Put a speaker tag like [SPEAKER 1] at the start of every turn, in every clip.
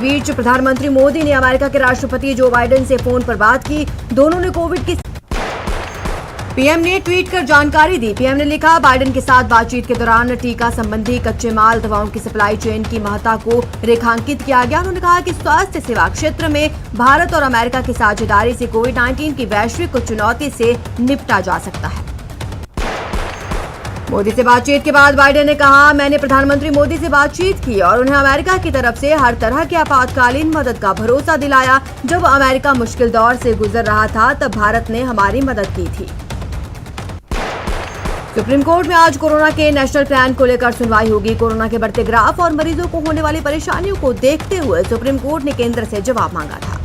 [SPEAKER 1] बीच प्रधानमंत्री मोदी ने अमेरिका के राष्ट्रपति जो बाइडेन से फोन पर बात की। दोनों ने कोविड की पीएम ने ट्वीट कर जानकारी दी। पीएम ने लिखा, बाइडेन के साथ बातचीत के दौरान टीका संबंधी कच्चे माल दवाओं की सप्लाई चेन की महत्ता को रेखांकित किया गया। उन्होंने कहा कि स्वास्थ्य सेवा क्षेत्र में भारत और अमेरिका की साझेदारी से कोविड-19 की वैश्विक चुनौती से निपटा जा सकता है। मोदी से बातचीत के बाद बाइडेन ने कहा, मैंने प्रधानमंत्री मोदी से बातचीत की और उन्हें अमेरिका की तरफ से हर तरह की आपातकालीन मदद का भरोसा दिलाया। जब अमेरिका मुश्किल दौर से गुजर रहा था तब भारत ने हमारी मदद की थी। सुप्रीम कोर्ट में आज कोरोना के नेशनल प्लान को लेकर सुनवाई होगी। कोरोना के बढ़ते ग्राफ और मरीजों को होने वाली परेशानियों को देखते हुए सुप्रीम कोर्ट ने केंद्र से जवाब मांगा था।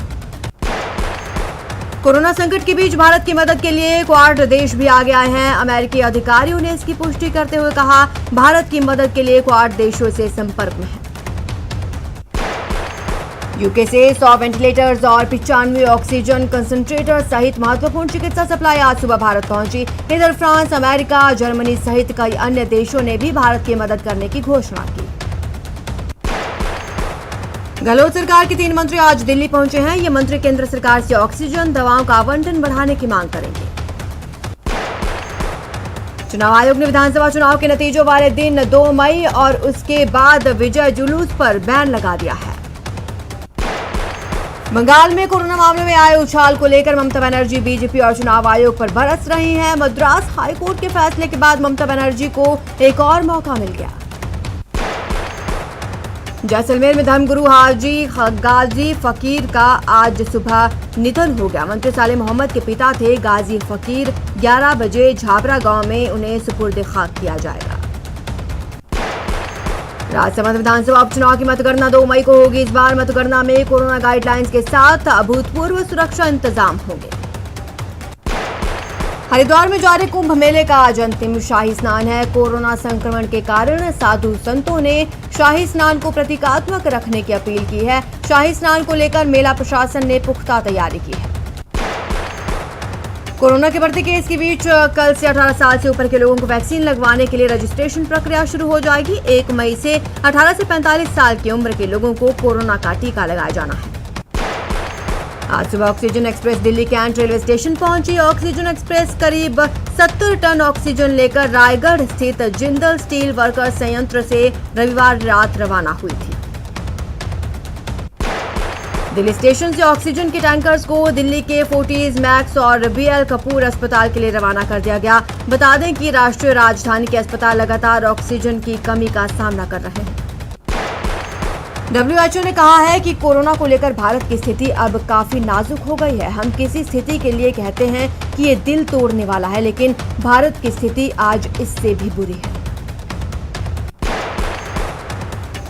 [SPEAKER 1] कोरोना संकट के बीच भारत की मदद के लिए क्वाड देश भी आगे आए हैं। अमेरिकी अधिकारियों ने इसकी पुष्टि करते हुए कहा, भारत की मदद के लिए क्वाड देशों से संपर्क में है। यूके से 100 वेंटिलेटर्स और 95 ऑक्सीजन कंसंट्रेटर सहित महत्वपूर्ण चिकित्सा सप्लाई आज सुबह भारत पहुंची। इधर फ्रांस, अमेरिका, जर्मनी सहित कई अन्य देशों ने भी भारत की मदद करने की घोषणा की। गहलोत सरकार के 3 मंत्री आज दिल्ली पहुंचे हैं। ये मंत्री केंद्र सरकार से ऑक्सीजन दवाओं का आवंटन बढ़ाने की मांग करेंगे। चुनाव आयोग ने विधानसभा चुनाव के नतीजों वाले दिन 2 मई और उसके बाद विजय जुलूस पर बैन लगा दिया है। बंगाल में कोरोना मामले में आए उछाल को लेकर ममता बनर्जी बीजेपी और चुनाव आयोग पर बरस रही हैं। मद्रास हाईकोर्ट के फैसले के बाद ममता बनर्जी को एक और मौका मिल गया। जैसलमेर में धर्मगुरु हाजी गाजी फकीर का आज सुबह निधन हो गया। मंत्री साले मोहम्मद के पिता थे गाजी फकीर। 11 बजे झाबरा गांव में उन्हें सुपुर्द खाक किया जाएगा। राजसमंद विधानसभा उपचुनाव की मतगणना 2 मई को होगी। इस बार मतगणना में कोरोना गाइडलाइंस के साथ अभूतपूर्व सुरक्षा इंतजाम होंगे। हरिद्वार में जारी कुंभ मेले का आज अंतिम शाही स्नान है। कोरोना संक्रमण के कारण साधु संतों ने शाही स्नान को प्रतीकात्मक रखने की अपील की है। शाही स्नान को लेकर मेला प्रशासन ने पुख्ता तैयारी की है। कोरोना के बढ़ते केस के बीच कल से 18 साल से ऊपर के लोगों को वैक्सीन लगवाने के लिए रजिस्ट्रेशन प्रक्रिया शुरू हो जाएगी। 1 मई से 18 से 45 साल की उम्र के लोगों को कोरोना का टीका लगाया जाना है। आज सुबह oxygen express Delhi Cantt railway station पहुंची। ऑक्सीजन एक्सप्रेस करीब 70 टन ऑक्सीजन लेकर रायगढ़ स्थित जिंदल स्टील वर्कर्स संयंत्र से रविवार रात रवाना हुई थी। दिल्ली स्टेशन से ऑक्सीजन के टैंकर्स को दिल्ली के फोर्टिज मैक्स और बीएल कपूर अस्पताल के लिए रवाना कर दिया गया। बता दें कि राष्ट्रीय राजधानी के अस्पताल लगातार ऑक्सीजन की कमी का सामना कर रहे हैं। WHO ने कहा है कि कोरोना को लेकर भारत की स्थिति अब काफी नाजुक हो गई है। हम किसी स्थिति के लिए कहते हैं कि ये दिल तोड़ने वाला है, लेकिन भारत की स्थिति आज इससे भी बुरी है।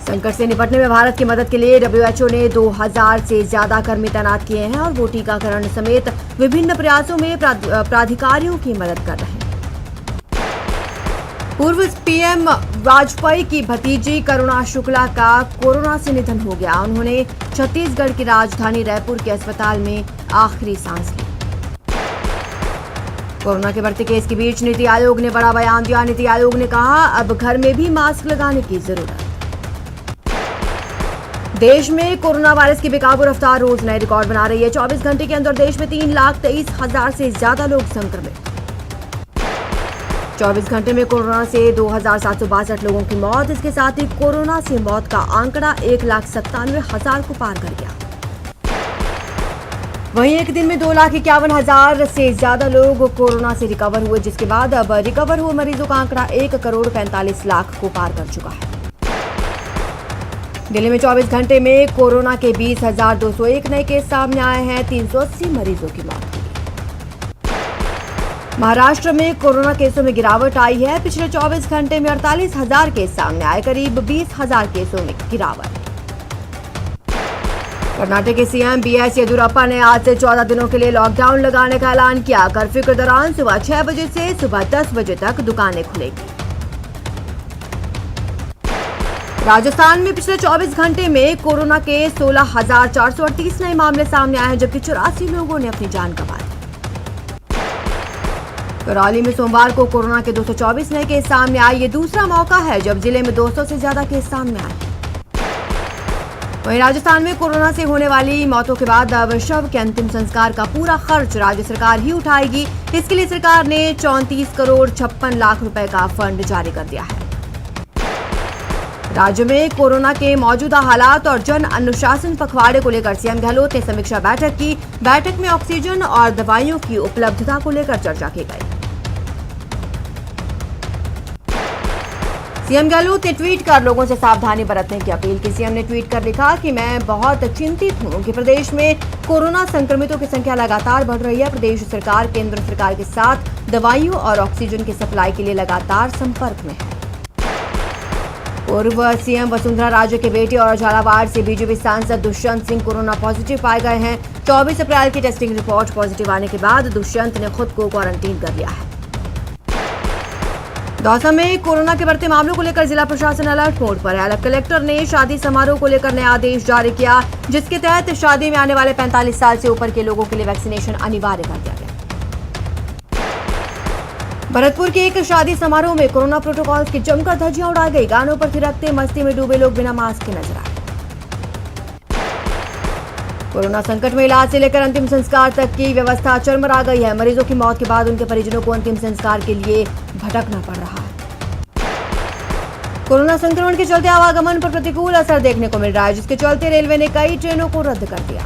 [SPEAKER 1] संकट से निपटने में भारत की मदद के लिए WHO ने 2000 से ज्यादा कर्मी तैनात किए हैं और वो टीकाकरण समेत विभिन्न प्रयासों में प्राधिकारियों की मदद कर रहे हैं। पूर्व पीएम वाजपेयी की भतीजी करुणा शुक्ला का कोरोना से निधन हो गया। उन्होंने छत्तीसगढ़ की राजधानी रायपुर के अस्पताल में आखिरी सांस ली। कोरोना के बढ़ते केस के बीच नीति आयोग ने बड़ा बयान दिया। नीति आयोग ने कहा, अब घर में भी मास्क लगाने की जरूरत। देश में कोरोना वायरस की बेकाबू रफ्तार रोज नए रिकॉर्ड बना रही है। 24 घंटे के अंदर देश में 3,23,000 से ज्यादा लोग संक्रमित। 24 घंटे में कोरोना से 2,762 लोगों की मौत। इसके साथ ही कोरोना से मौत का आंकड़ा 1,97,000 को पार कर गया। वहीं एक दिन में 2,51,000 से ज्यादा लोग कोरोना से रिकवर हुए, जिसके बाद अब रिकवर हुए मरीजों का आंकड़ा 1,45,00,000 को पार कर चुका है। दिल्ली में 24 घंटे में कोरोना के 20,201 नए केस सामने आए हैं। 380 मरीजों की मौत हुई। महाराष्ट्र में कोरोना केसों में गिरावट आई है। पिछले 24 घंटे में 48,000 केस सामने आए, करीब 20,000 केसों में गिरावट। कर्नाटक के सीएम बीएस येदियुरप्पा ने आज से 14 दिनों के लिए लॉकडाउन लगाने का ऐलान किया। कर्फ्यू के दौरान सुबह 6 बजे से सुबह 10 बजे तक दुकानें खुलेगी। राजस्थान में पिछले 24 घंटे में कोरोना के 16,438 नए मामले सामने आए हैं, जबकि 84 लोगों ने अपनी जान गंवाई। करौली में सोमवार को कोरोना के 224 नए केस सामने आए। ये दूसरा मौका है जब जिले में 200 से ज्यादा केस सामने आए। वहीं राजस्थान में कोरोना से होने वाली मौतों के बाद अब शव के अंतिम संस्कार का पूरा खर्च राज्य सरकार ही उठाएगी। इसके लिए सरकार ने 34 करोड़ 56 लाख रुपए का फंड जारी कर दिया है। राज्य में कोरोना के मौजूदा हालात और जन अनुशासन पखवाड़े को लेकर सीएम गहलोत ने समीक्षा बैठक की। बैठक में ऑक्सीजन और दवाइयों की उपलब्धता को लेकर चर्चा की गई। सीएम गहलोत ने ट्वीट कर लोगों से सावधानी बरतने की अपील की। सीएम ने ट्वीट कर लिखा कि मैं बहुत चिंतित हूं कि प्रदेश में कोरोना संक्रमितों की संख्या लगातार बढ़ रही है। प्रदेश सरकार केंद्र सरकार के साथ दवाइयों और ऑक्सीजन की सप्लाई के लिए लगातार संपर्क में है। पूर्व सीएम वसुंधरा राजे के बेटे और झालावाड़ से बीजेपी सांसद दुष्यंत सिंह कोरोना पॉजिटिव पाए गए हैं। 24 अप्रैल की टेस्टिंग रिपोर्ट पॉजिटिव आने के बाद दुष्यंत ने खुद को क्वारंटीन कर लिया है। दौसा में कोरोना के बढ़ते मामलों को लेकर जिला प्रशासन अलर्ट मोड पर है। कलेक्टर ने शादी समारोह को लेकर नया आदेश जारी किया, जिसके तहत शादी में आने वाले 45 साल से ऊपर के लोगों के लिए वैक्सीनेशन अनिवार्य कर दिया गया। भरतपुर के एक शादी समारोह में कोरोना प्रोटोकॉल की जमकर धज्जियां उड़ाई गई। गानों पर थिरकते मस्ती में डूबे लोग बिना मास्क के नजर आए। कोरोना संकट में इलाज से लेकर अंतिम संस्कार तक की व्यवस्था चरमरा गई है। मरीजों की मौत के बाद उनके परिजनों को अंतिम संस्कार के लिए भटकना पड़ रहा है। कोरोना संक्रमण के चलते आवागमन पर प्रतिकूल असर देखने को मिल रहा है, जिसके चलते रेलवे ने कई ट्रेनों को रद्द कर दिया।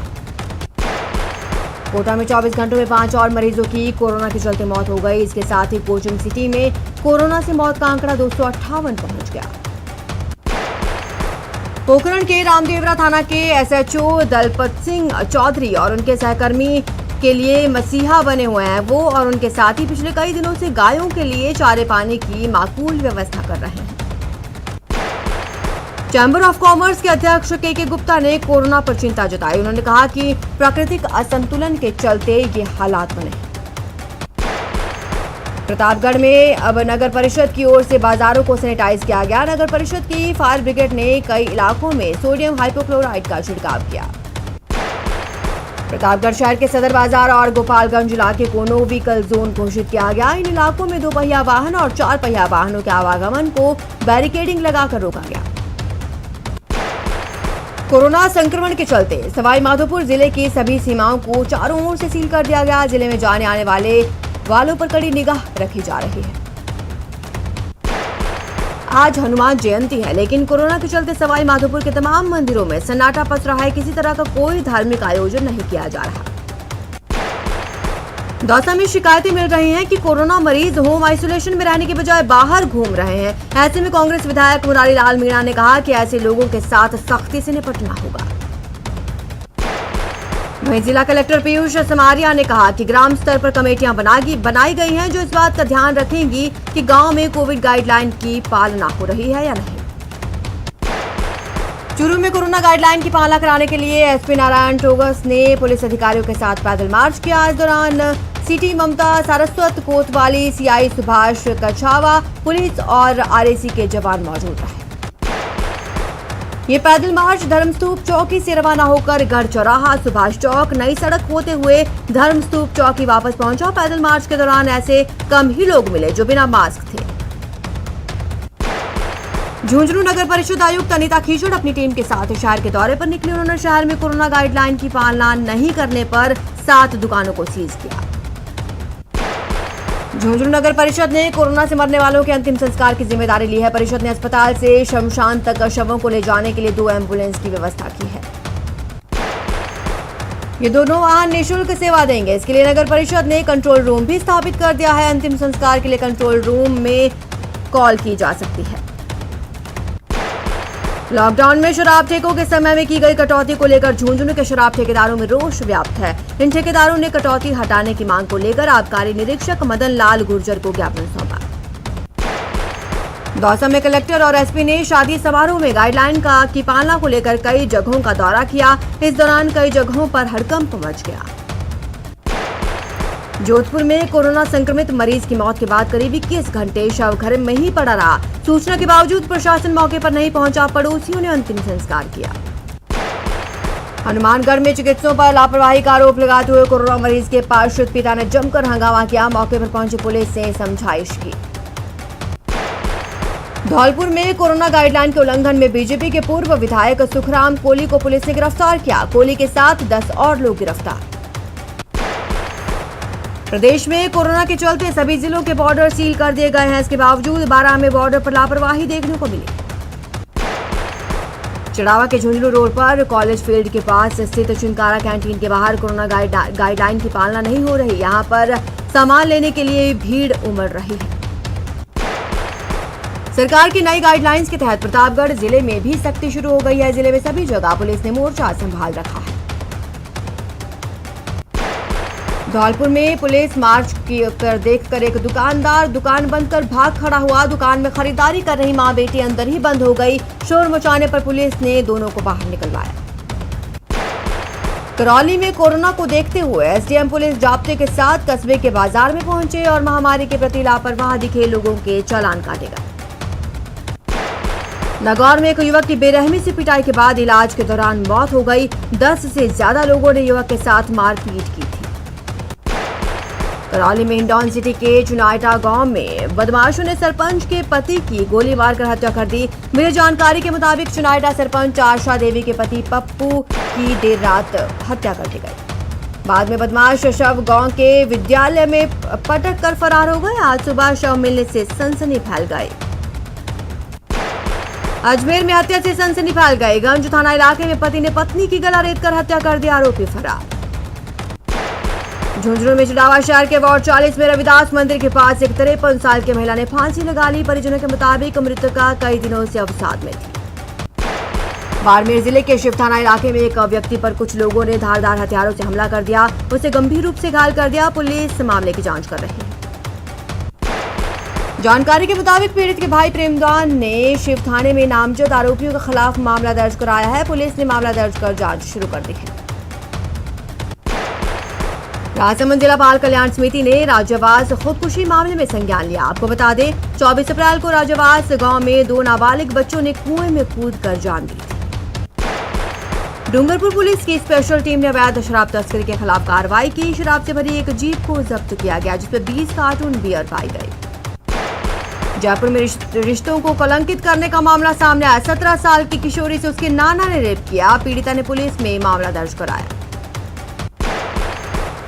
[SPEAKER 1] कोटा में 24 घंटों में 5 और मरीजों की कोरोना के चलते मौत हो गई। इसके साथ ही कोचिंग सिटी में कोरोना से मौत का आंकड़ा 258 पहुंच गया। पोखरण के रामदेवरा थाना के एसएचओ दलपत सिंह चौधरी और उनके सहकर्मी के लिए मसीहा बने हुए हैं। वो और उनके साथी पिछले कई दिनों से गायों के लिए चारे पानी की माकूल व्यवस्था कर रहे हैं। चैंबर ऑफ कॉमर्स के अध्यक्ष के गुप्ता ने कोरोना पर चिंता जताई। उन्होंने कहा कि प्राकृतिक असंतुलन के चलते ये हालात बने हैं। प्रतापगढ़ में अब नगर परिषद की ओर से बाजारों को सैनिटाइज किया गया। नगर परिषद की फायर ब्रिगेड ने कई इलाकों में सोडियम हाइपोक्लोराइड का छिड़काव किया। प्रतापगढ़ शहर के सदर बाजार और गोपालगंज इलाके को नो व्हीकल जोन घोषित किया गया। इन इलाकों में 2 पहिया वाहन और 4 पहिया वाहनों के आवागमन को बैरिकेडिंग लगाकर रोका गया। कोरोना संक्रमण के चलते सवाई माधोपुर जिले की सभी सीमाओं को चारों ओर से सील कर दिया गया। जिले में जाने आने वालों पर कड़ी निगाह रखी जा रही है। आज हनुमान जयंती है, लेकिन कोरोना के चलते सवाई माधोपुर के तमाम मंदिरों में सन्नाटा पस रहा है। किसी तरह का कोई धार्मिक आयोजन नहीं किया जा रहा। दौसा में शिकायतें मिल रही हैं कि कोरोना मरीज होम आइसोलेशन में रहने के बजाय बाहर घूम रहे हैं। ऐसे में कांग्रेस विधायक मुरारी लाल मीणा ने कहा कि ऐसे लोगों के साथ सख्ती से निपटना होगा। वहीं जिला कलेक्टर पीयूष समारिया ने कहा कि ग्राम स्तर पर कमेटियां बनाई गई हैं, जो इस बात का ध्यान रखेंगी कि गांव में कोविड गाइडलाइन की पालना हो रही है या नहीं। चूरू में कोरोना गाइडलाइन की पालना कराने के लिए एसपी नारायण टोगस ने पुलिस अधिकारियों के साथ पैदल मार्च किया। इस दौरान सिटी ममता सारस्वत कोतवाली, सीआई सुभाष कछावा, पुलिस और आरएसी के जवान मौजूद रहे। ये पैदल मार्च धर्मस्तूप चौकी से रवाना होकर गढ़ चौराहा, सुभाष चौक, नई सड़क होते हुए धर्मस्तूप चौकी वापस पहुंचा। पैदल मार्च के दौरान ऐसे कम ही लोग मिले जो बिना मास्क थे। झुंझुनू नगर परिषद आयुक्त अनीता खीचड़ अपनी टीम के साथ शहर के दौरे पर निकली। उन्होंने शहर में कोरोना गाइडलाइन की पालना नहीं करने पर 7 दुकानों को सीज किया। झुंझुनू नगर परिषद ने कोरोना से मरने वालों के अंतिम संस्कार की जिम्मेदारी ली है। परिषद ने अस्पताल से शमशान तक शवों को ले जाने के लिए 2 एम्बुलेंस की व्यवस्था की है। ये दोनों वाहन निःशुल्क सेवा देंगे। इसके लिए नगर परिषद ने कंट्रोल रूम भी स्थापित कर दिया है। अंतिम संस्कार के लिए कंट्रोल रूम में कॉल की जा सकती है। लॉकडाउन में शराब ठेकों के समय में की गई कटौती को लेकर झुंझुनू के शराब ठेकेदारों में रोष व्याप्त है। इन ठेकेदारों ने कटौती हटाने की मांग को लेकर आबकारी निरीक्षक मदन लाल गुर्जर को ज्ञापन सौंपा। दौसा में कलेक्टर और एसपी ने शादी समारोह में गाइडलाइन की पालना को लेकर कई जगहों का दौरा किया। इस दौरान कई जगहों पर हड़कंप मच गया। जोधपुर में कोरोना संक्रमित मरीज की मौत के बाद करीब 21 घंटे शव घर में ही पड़ा रहा। सूचना के बावजूद प्रशासन मौके पर नहीं पहुंचा। पड़ोसियों ने अंतिम संस्कार किया। हनुमानगढ़ में चिकित्सकों पर लापरवाही का आरोप लगाते हुए कोरोना मरीज के पार्षद पिता ने जमकर हंगामा किया। मौके पर पहुंची पुलिस ने समझाइश की। धौलपुर में कोरोना गाइडलाइन के उल्लंघन में बीजेपी के पूर्व विधायक सुखराम कोली को पुलिस ने गिरफ्तार किया। कोली के साथ 10 और लोग गिरफ्तार। प्रदेश में कोरोना के चलते सभी जिलों के बॉर्डर सील कर दिए गए हैं। इसके बावजूद 12 में बॉर्डर पर लापरवाही देखने को मिली। चढ़ावा के झुंझुनू रोड पर कॉलेज फील्ड के पास स्थित चिंकारा कैंटीन के बाहर कोरोना गाइडलाइन की पालना नहीं हो रही। यहां पर सामान लेने के लिए भीड़ उमड़ रही है। सरकार की नई गाइडलाइंस के तहत प्रतापगढ़ जिले में भी सख्ती शुरू हो गई है। जिले में सभी जगह पुलिस ने मोर्चा संभाल रखा है। धौलपुर में पुलिस मार्च देखकर एक दुकानदार दुकान बंद कर भाग खड़ा हुआ। दुकान में खरीदारी कर रही मां बेटी अंदर ही बंद हो गई। शोर मचाने पर पुलिस ने दोनों को बाहर निकलवाया। करौली में कोरोना को देखते हुए एसडीएम पुलिस जाब्ते के साथ कस्बे के बाजार में पहुंचे और महामारी के प्रति लापरवाह दिखे लोगों के चालान काटेगा। नागौर में एक युवक की बेरहमी से पिटाई के बाद इलाज के दौरान मौत हो गई। 10 से ज्यादा लोगों ने युवक के साथ मारपीट की थी। करौली में हिंडौन सिटी के चुनाइटा गांव में बदमाशों ने सरपंच के पति की गोली मारकर हत्या कर दी। मिली जानकारी के मुताबिक चुनाइटा सरपंच आशा देवी के पति पप्पू की देर रात हत्या कर दी गई। बाद में बदमाश शव गांव के विद्यालय में पटक कर फरार हो गए। आज सुबह शव मिलने से सनसनी फैल गई। अजमेर में हत्या से सनसनी फैल गई। गंज थाना इलाके में पति ने पत्नी की गला रेतकर हत्या कर दी। आरोपी फरार। झुंझुनू में चुनावा शहर के वार्ड 40 में रविदास मंदिर के पास एक 53 साल की महिला ने फांसी लगा ली। परिजनों के मुताबिक मृतका कई दिनों से अवसाद में थी। बाड़मेर जिले के शिव थाना इलाके में एक व्यक्ति पर कुछ लोगों ने धारदार हथियारों से हमला कर दिया। उसे गंभीर रूप से घायल कर दिया। पुलिस मामले की जांच कर रही है। जानकारी के मुताबिक पीड़ित के भाई प्रेमदान ने शिव थाने में नामजद आरोपियों के खिलाफ मामला दर्ज कराया है। पुलिस ने मामला दर्ज कर जांच शुरू कर दी है। राजसमंद जिला बाल कल्याण समिति ने राज्यवास खुदकुशी मामले में संज्ञान लिया। आपको बता दें 24 अप्रैल को राज्यवास गांव में 2 नाबालिग बच्चों ने कुएं में कूदकर जान दी थी। डूंगरपुर पुलिस की स्पेशल टीम ने अवैध शराब तस्करी के खिलाफ कार्रवाई की। शराब से भरी एक जीप को जब्त किया गया जिसमें 20 कार्टून बियर पाई गई। जयपुर में रिश्तों को कलंकित करने का मामला सामने आया। 17 साल की किशोरी से उसके नाना ने रेप किया। पीड़िता ने पुलिस में मामला दर्ज कराया।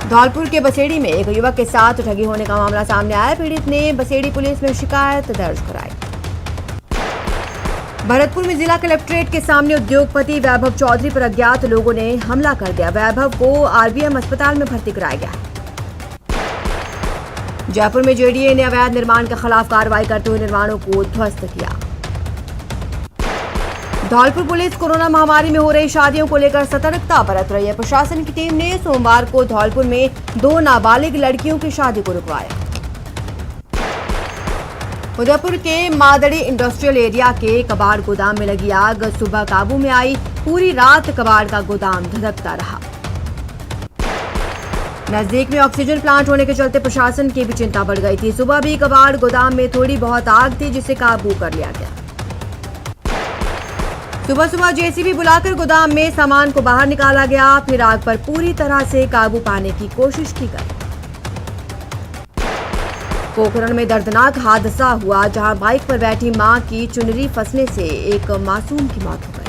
[SPEAKER 1] धौलपुर के बसेड़ी में एक युवक के साथ ठगी होने का मामला सामने आया। पीड़ित ने बसेड़ी पुलिस में शिकायत दर्ज कराई। भरतपुर में जिला कलेक्ट्रेट के सामने उद्योगपति वैभव चौधरी पर अज्ञात लोगों ने हमला कर दिया। वैभव को आरबीएम अस्पताल में भर्ती कराया गया। जयपुर में जेडीए ने अवैध निर्माण के खिलाफ कार्रवाई करते हुए निर्माणों को ध्वस्त किया। धौलपुर पुलिस कोरोना महामारी में हो रही शादियों को लेकर सतर्कता बरत रही है। प्रशासन की टीम ने सोमवार को धौलपुर में 2 नाबालिग लड़कियों की शादी को रुकवाया। उदयपुर के मादड़ी इंडस्ट्रियल एरिया के कबाड़ गोदाम में लगी आग सुबह काबू में आई। पूरी रात कबाड़ का गोदाम धधकता रहा। नजदीक में ऑक्सीजन प्लांट होने के चलते प्रशासन की भी चिंता बढ़ गई थी। सुबह भी कबाड़ गोदाम में थोड़ी बहुत आग थी जिसे काबू कर लिया गया। सुबह जेसीबी बुलाकर गोदाम में सामान को बाहर निकाला गया। फिर आग पर पूरी तरह से काबू पाने की कोशिश की गई। पोखरण में दर्दनाक हादसा हुआ जहां बाइक पर बैठी मां की चुनरी फंसने से एक मासूम की मौत हो गई।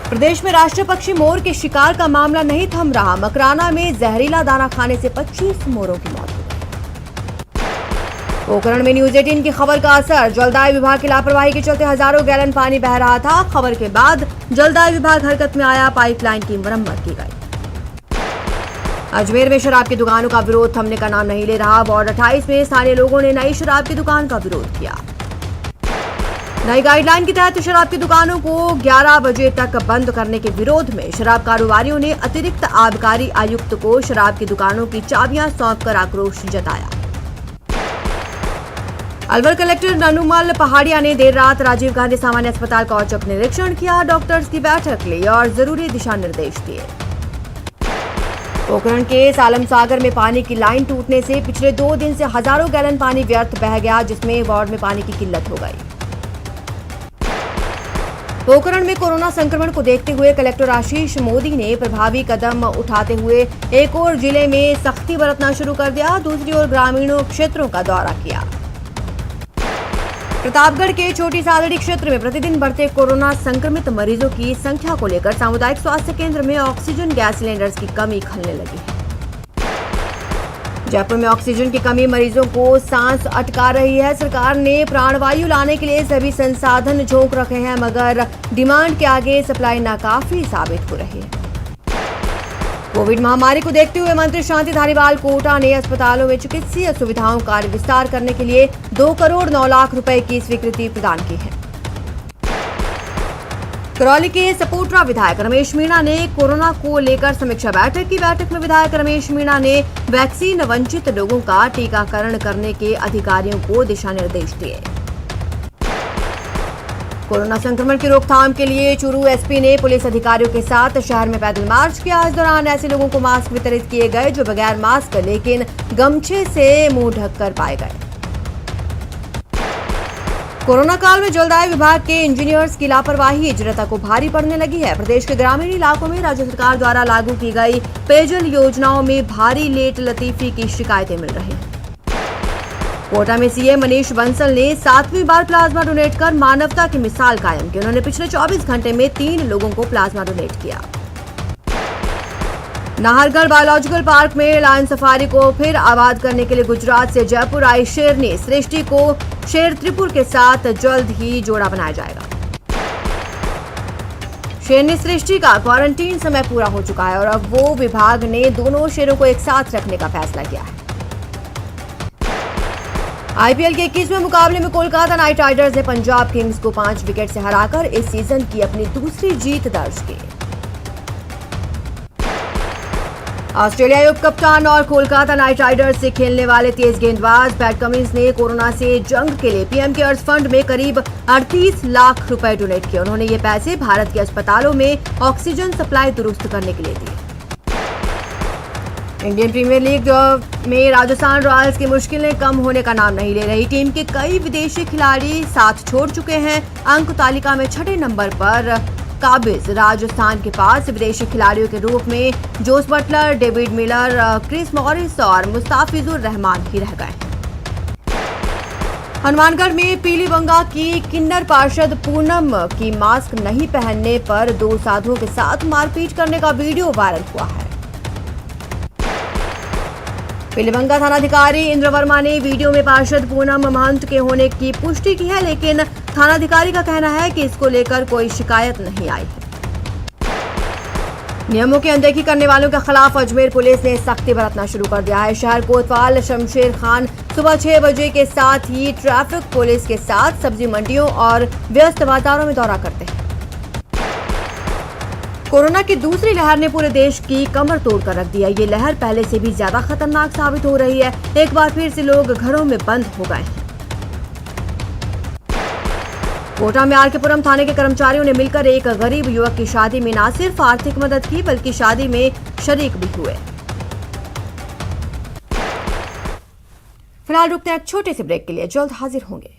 [SPEAKER 1] प्रदेश में राष्ट्रीय पक्षी मोर के शिकार का मामला नहीं थम रहा। मकराना में जहरीला दाना खाने से 25 मोरों की मौत हो गई। पोखरण में न्यूज 18 की खबर का असर। जलदाय विभाग की लापरवाही के चलते हजारों गैलन पानी बह रहा था। खबर के बाद जलदाय विभाग हरकत में आया। पाइपलाइन की मरम्मत की गई। अजमेर में शराब की दुकानों का विरोध थमने का नाम नहीं ले रहा। वार्ड 28 में स्थानीय लोगों ने नई शराब की दुकान का विरोध किया। नई गाइडलाइन के तहत शराब की दुकानों को 11 बजे तक बंद करने के विरोध में शराब कारोबारियों ने अतिरिक्त आबकारी आयुक्त को शराब की दुकानों की चाबियां सौंपकर आक्रोश जताया। अलवर कलेक्टर ननुमल पहाड़िया ने देर रात राजीव गांधी सामान्य अस्पताल का औचक निरीक्षण किया। डॉक्टर्स की बैठक ली और जरूरी दिशा निर्देश दिए। पोखरण के सालम सागर में पानी की लाइन टूटने से पिछले 2 दिन से हजारों गैलन पानी व्यर्थ बह गया, जिसमें वार्ड में पानी की किल्लत हो गई। पोखरण में कोरोना संक्रमण को देखते हुए कलेक्टर आशीष मोदी ने प्रभावी कदम उठाते हुए एक और जिले में सख्ती बरतना शुरू कर दिया। दूसरी ओर ग्रामीणों क्षेत्रों का दौरा किया। प्रतापगढ़ के छोटी सादड़ी क्षेत्र में प्रतिदिन बढ़ते कोरोना संक्रमित मरीजों की संख्या को लेकर सामुदायिक स्वास्थ्य केंद्र में ऑक्सीजन गैस सिलेंडर्स की कमी खलने लगी है। जयपुर में ऑक्सीजन की कमी मरीजों को सांस अटका रही है। सरकार ने प्राणवायु लाने के लिए सभी संसाधन झोंक रखे हैं, मगर डिमांड के आगे सप्लाई नाकाफी साबित हो रही है। कोविड महामारी को देखते हुए मंत्री शांति धारीवाल कोटा ने अस्पतालों में चिकित्सीय सुविधाओं का विस्तार करने के लिए 2 करोड़ 9 लाख रुपए की स्वीकृति प्रदान की है। करौली के सपोटरा विधायक रमेश मीणा ने कोरोना को लेकर समीक्षा बैठक की। बैठक में विधायक रमेश मीणा ने वैक्सीन वंचित लोगों का टीकाकरण करने के अधिकारियों को दिशा निर्देश दिए। कोरोना संक्रमण की रोकथाम के लिए चूरू एसपी ने पुलिस अधिकारियों के साथ शहर में पैदल मार्च किया। इस दौरान ऐसे लोगों को मास्क वितरित किए गए जो बगैर मास्क लेकिन गमछे से मुंह ढककर पाए गए। कोरोना काल में जलदाय विभाग के इंजीनियर्स की लापरवाही जनता को भारी पड़ने लगी है। प्रदेश के ग्रामीण इलाकों में राज्य सरकार द्वारा लागू की गई पेयजल योजनाओं में भारी लेट लतीफी की शिकायतें मिल रही हैं। कोटा में सीएम मनीष बंसल ने 7वीं बार प्लाज्मा डोनेट कर मानवता की मिसाल कायम की। उन्होंने पिछले 24 घंटे में 3 लोगों को प्लाज्मा डोनेट किया। नाहरगढ़ बायोलॉजिकल पार्क में लायन सफारी को फिर आबाद करने के लिए गुजरात से जयपुर आई शेरनी सृष्टि को शेर त्रिपुर के साथ जल्द ही जोड़ा बनाया जाएगा। शेरनी सृष्टि का क्वारंटीन समय पूरा हो चुका है और अब वो विभाग ने दोनों शेरों को एक साथ रखने का फैसला किया है। आईपीएल के 21वें मुकाबले में कोलकाता नाइट राइडर्स ने पंजाब किंग्स को 5 विकेट से हराकर इस सीजन की अपनी दूसरी जीत दर्ज की। ऑस्ट्रेलिया उप कप्तान और कोलकाता नाइट राइडर्स से खेलने वाले तेज गेंदबाज पैट कमिंस ने कोरोना से जंग के लिए पीएम केयर्स फंड में करीब 38 लाख रुपए डोनेट किए। उन्होंने ये पैसे भारत के अस्पतालों में ऑक्सीजन सप्लाई दुरुस्त करने के लिए दिए। इंडियन प्रीमियर लीग में राजस्थान रॉयल्स की मुश्किलें कम होने का नाम नहीं ले रही। टीम के कई विदेशी खिलाड़ी साथ छोड़ चुके हैं। अंक तालिका में 6ठे नंबर पर काबिज राजस्थान के पास विदेशी खिलाड़ियों के रूप में Jos Buttler, David Miller, Chris Morris और मुस्ताफिजुर रहमान ही रह गए। हनुमानगढ़ में पीलीबंगा की किन्नर पार्षद पूनम की मास्क नहीं पहनने पर 2 साधुओं के साथ मारपीट करने का वीडियो वायरल हुआ है। पीलीबंगा थानाधिकारी इंद्र वर्मा ने वीडियो में पार्षद पूनम महंत के होने की पुष्टि की है, लेकिन थानाधिकारी का कहना है कि इसको लेकर कोई शिकायत नहीं आई है। नियमों की अनदेखी करने वालों के खिलाफ अजमेर पुलिस ने सख्ती बरतना शुरू कर दिया है। शहर कोतवाल शमशेर खान सुबह 6 बजे के साथ ही ट्रैफिक पुलिस के साथ सब्जी मंडियों और व्यस्त बाजारों में दौरा करते हैं। कोरोना की दूसरी लहर ने पूरे देश की कमर तोड़ कर रख दिया। ये लहर पहले से भी ज्यादा खतरनाक साबित हो रही है। एक बार फिर से लोग घरों में बंद हो गए हैं। कोटा में आरकेपुरम थाने के कर्मचारियों ने मिलकर एक गरीब युवक की शादी में न सिर्फ आर्थिक मदद की बल्कि शादी में शरीक भी हुए। फिलहाल रुकते हैं एक छोटे से ब्रेक के लिए, जल्द हाजिर होंगे।